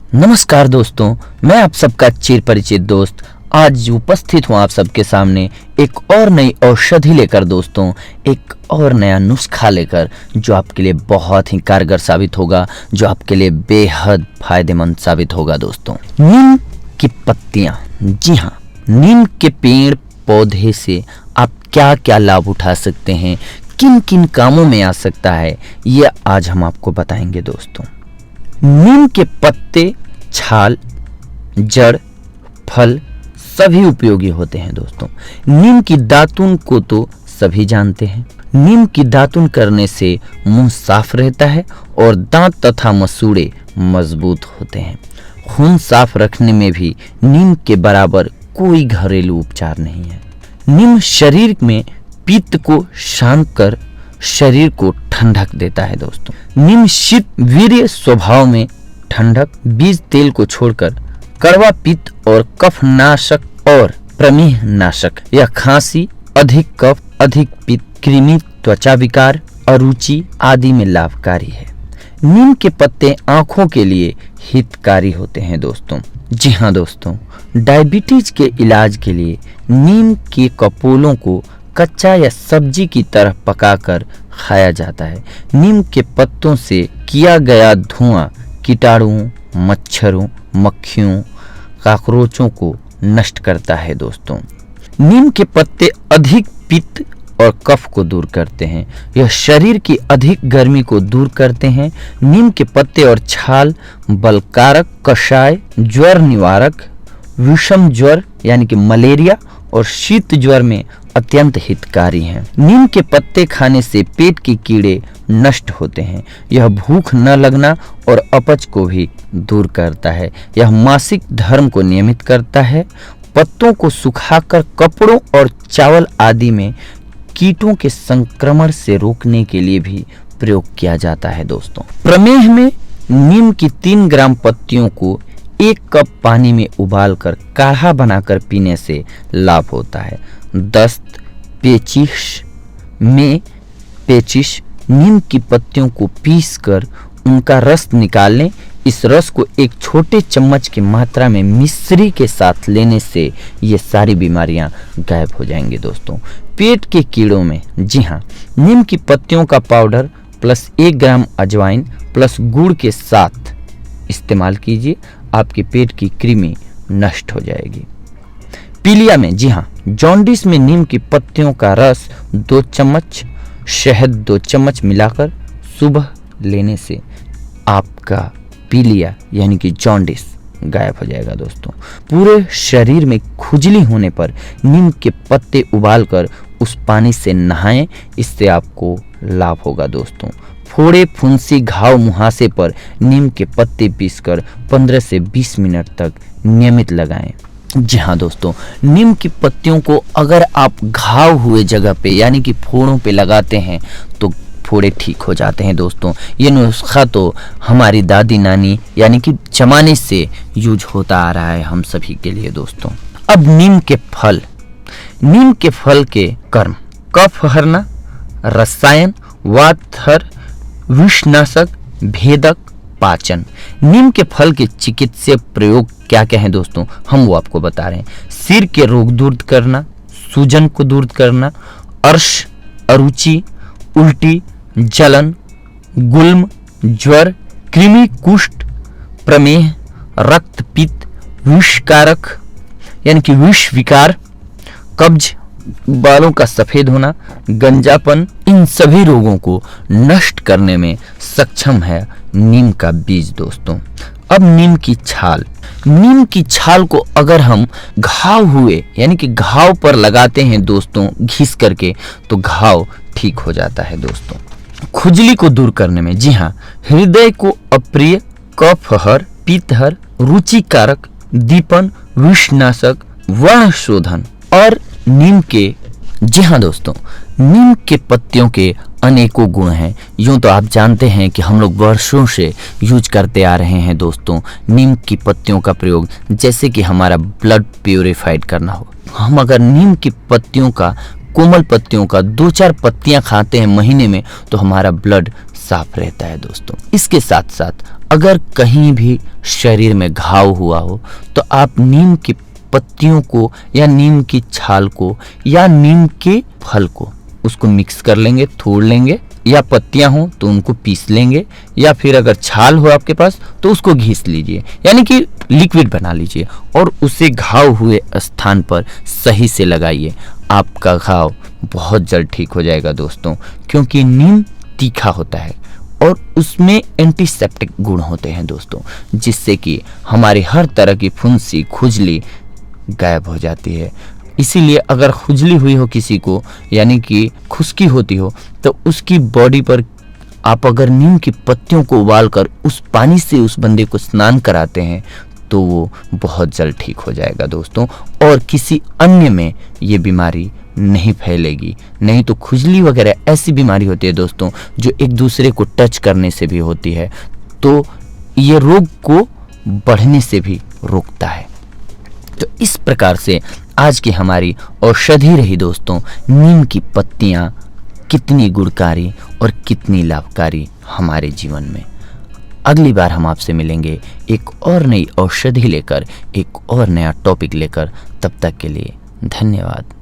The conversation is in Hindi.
नमस्कार दोस्तों, मैं आप सबका चिर परिचित दोस्त आज उपस्थित हूँ आप सबके सामने एक और नई औषधि लेकर दोस्तों, एक और नया नुस्खा लेकर जो आपके लिए बहुत ही कारगर साबित होगा, जो आपके लिए बेहद फायदेमंद साबित होगा दोस्तों। नीम की पत्तियां, जी हाँ, नीम के पेड़ पौधे से आप क्या क्या लाभ उठा सकते हैं, किन किन कामों में आ सकता है, ये आज हम आपको बताएंगे दोस्तों। नीम के पत्ते, छाल, जड़, फल सभी उपयोगी होते हैं दोस्तों। नीम की दातुन को तो सभी जानते हैं। नीम की दातुन करने से मुंह साफ रहता है और दांत तथा मसूड़े मजबूत होते हैं। खून साफ रखने में भी नीम के बराबर कोई घरेलू उपचार नहीं है। नीम शरीर में पित्त को शांत कर शरीर को ठंडक देता है दोस्तों। नीम शीत वीर्य स्वभाव में ठंडक, बीज तेल को छोड़कर कड़वा पित्त और कफ नाशक और प्रमेह नाशक। यह खांसी, अधिक कफ, अधिक पित्त, कृमि, त्वचा विकार, अरुचि आदि में लाभकारी है। नीम के पत्ते आंखों के लिए हितकारी होते हैं दोस्तों। जी हाँ दोस्तों, डायबिटीज के इलाज के लिए नीम के कपोलों को कच्चा या सब्जी की तरह पकाकर खाया जाता है। नीम के पत्तों से किया गया धुआं कीटाणुओं, मच्छरों, मक्खियों, कॉकरोचों को नष्ट करता है दोस्तों। नीम के पत्ते अधिक पित्त और कफ को दूर करते हैं। यह शरीर की अधिक गर्मी को दूर करते हैं। नीम के पत्ते और छाल बलकारक, कषाय, ज्वर निवारक, विषम ज्वर यानी कि मलेरिया और शीत ज्वर में अत्यंत हितकारी हैं। नीम के पत्ते खाने से पेट के कीड़े नष्ट होते हैं। यह भूख न लगना और अपच को भी दूर करता है। यह मासिक धर्म को नियमित करता है। पत्तों को सुखाकर कपड़ों और चावल आदि में कीटों के संक्रमण से रोकने के लिए भी प्रयोग किया जाता है दोस्तों। प्रमेह में नीम की 3 ग्राम पत्तियों को 1 कप पानी में उबालकर काढ़ा बनाकर पीने से लाभ होता है। दस्त, पेचिश नीम की पत्तियों को पीसकर उनका रस निकाल लें। इस रस को एक छोटे चम्मच की मात्रा में मिश्री के साथ लेने से ये सारी बीमारियां गायब हो जाएंगी दोस्तों। पेट के कीड़ों में, जी हाँ, नीम की पत्तियों का पाउडर प्लस 1 ग्राम अजवाइन प्लस गुड़ के साथ इस्तेमाल कीजिए, आपके पेट की कृमि नष्ट हो जाएगी। पीलिया में, जी हाँ, जॉन्डिस में नीम की पत्तियों का रस 2 चम्मच, शहद 2 चम्मच मिलाकर सुबह लेने से आपका पीलिया यानी कि जॉन्डिस गायब हो जाएगा दोस्तों। पूरे शरीर में खुजली होने पर नीम के पत्ते उबालकर उस पानी से नहाएं, इससे आपको लाभ होगा दोस्तों। फोड़े, फुंसी, घाव, मुहासे पर नीम के पत्ते पीसकर 15 से 20 मिनट तक नियमित लगाएं। जी हाँ दोस्तों, नीम की पत्तियों को अगर आप घाव हुए जगह पे यानी कि फोड़ों पे लगाते हैं तो फोड़े ठीक हो जाते हैं दोस्तों। ये नुस्खा तो हमारी दादी नानी यानी कि जमाने से यूज होता आ रहा है हम सभी के लिए दोस्तों। अब नीम के फल, नीम के फल के कर्म: कफ हरना, रसायन, वातहर, विषनाशक, भेदक, पाचन। नीम के फल के चिकित्सीय प्रयोग क्या क्या है दोस्तों, हम वो आपको बता रहे हैं। सिर के रोग दूर करना, सूजन को दूर करना, अर्श, अरुचि, उल्टी, जलन, गुल्म, ज्वर, कृमि, कुष्ठ, प्रमेह, रक्त पित्त, विषकारक यानी कि विष विकार, कब्ज, बालों का सफेद होना, गंजापन, इन सभी रोगों को नष्ट करने में सक्षम है नीम का बीज दोस्तों। अब नीम की छाल, नीम की छाल को अगर हम घाव हुए यानी कि घाव पर लगाते हैं दोस्तों घिस करके, तो घाव ठीक हो जाता है दोस्तों। खुजली को दूर करने में, जी हाँ, हृदय को अप्रिय, कफहर, पित्तहर, रुचिकारक, दीपन, विषनाशक, वर्णशोधन और नीम के, जी हाँ दोस्तों, नीम के पत्तियों के अनेकों गुण हैं। यूँ तो आप जानते हैं कि हम लोग वर्षों से यूज करते आ रहे हैं दोस्तों नीम की पत्तियों का प्रयोग, जैसे कि हमारा ब्लड प्यूरिफाइड करना हो। हम अगर नीम की पत्तियों का, कोमल पत्तियों का 2-4 पत्तियां खाते हैं महीने में, तो हमारा ब्लड साफ रहता है दोस्तों। इसके साथ साथ अगर कहीं भी शरीर में घाव हुआ हो तो आप नीम की पत्तियों को या नीम की छाल को या नीम के फल को उसको मिक्स कर लेंगे, तोड़ लेंगे, या पत्तियां हो तो उनको पीस लेंगे, या फिर अगर छाल हो आपके पास तो उसको घिस लीजिए, यानी कि लिक्विड बना लीजिए और उसे घाव हुए स्थान पर सही से लगाइए। आपका घाव बहुत जल्द ठीक हो जाएगा दोस्तों, क्योंकि नीम तीखा होता है और उसमें एंटीसेप्टिक गुण होते हैं दोस्तों, जिससे कि हमारी हर तरह की फुंसी, खुजली गायब हो जाती है। इसीलिए अगर खुजली हुई हो किसी को, यानी कि खुश्की होती हो, तो उसकी बॉडी पर आप अगर नीम की पत्तियों को उबालकर उस पानी से उस बंदे को स्नान कराते हैं तो वो बहुत जल्द ठीक हो जाएगा दोस्तों, और किसी अन्य में ये बीमारी नहीं फैलेगी। नहीं तो खुजली वगैरह ऐसी बीमारी होती है दोस्तों जो एक दूसरे को टच करने से भी होती है, तो ये रोग को बढ़ने से भी रोकता है। तो इस प्रकार से आज की हमारी औषधि रही दोस्तों, नीम की पत्तियां कितनी गुणकारी और कितनी लाभकारी हमारे जीवन में। अगली बार हम आपसे मिलेंगे एक और नई औषधि लेकर, एक और नया टॉपिक लेकर। तब तक के लिए धन्यवाद।